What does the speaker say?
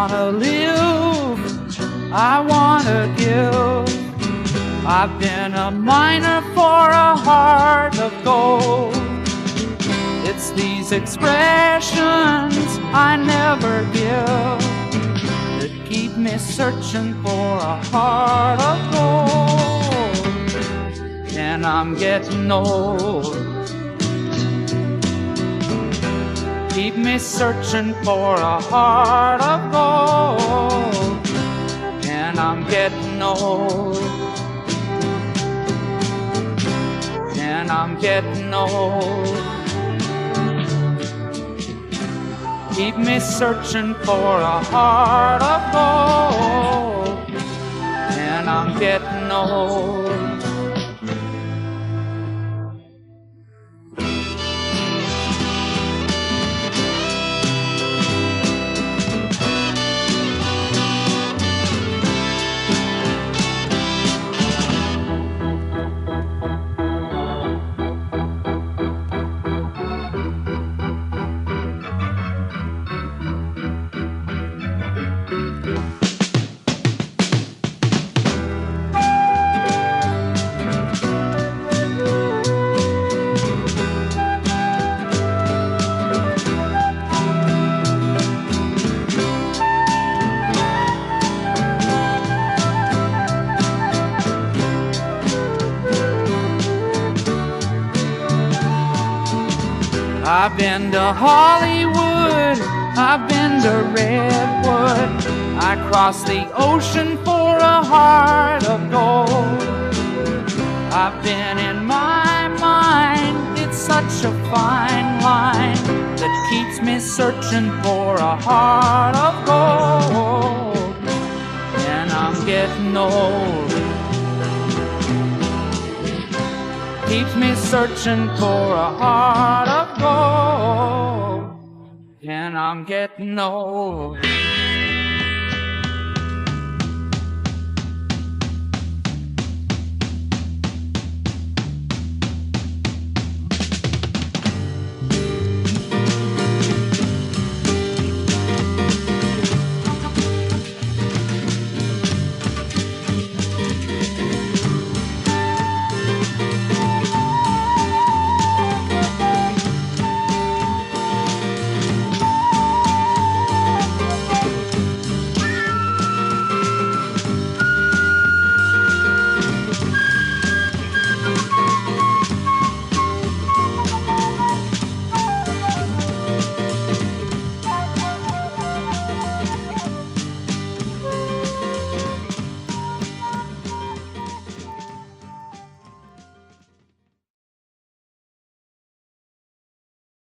wanna live, I wanna give. I've been a miner for a heart of gold. It's these expressions I never give that keep me searching for a heart of gold. And I'm getting old. Keep me searching for a heart of gold. And I'm getting old. And I'm getting old. Keep me searching for a heart of gold. And I'm getting old. I've been to Hollywood, I've been to Redwood, I crossed the ocean for a heart of gold. I've been in my mind, it's such a fine line that keeps me searching for a heart of gold. And I'm getting old. Keeps me searching for a heart of gold. And I'm getting old.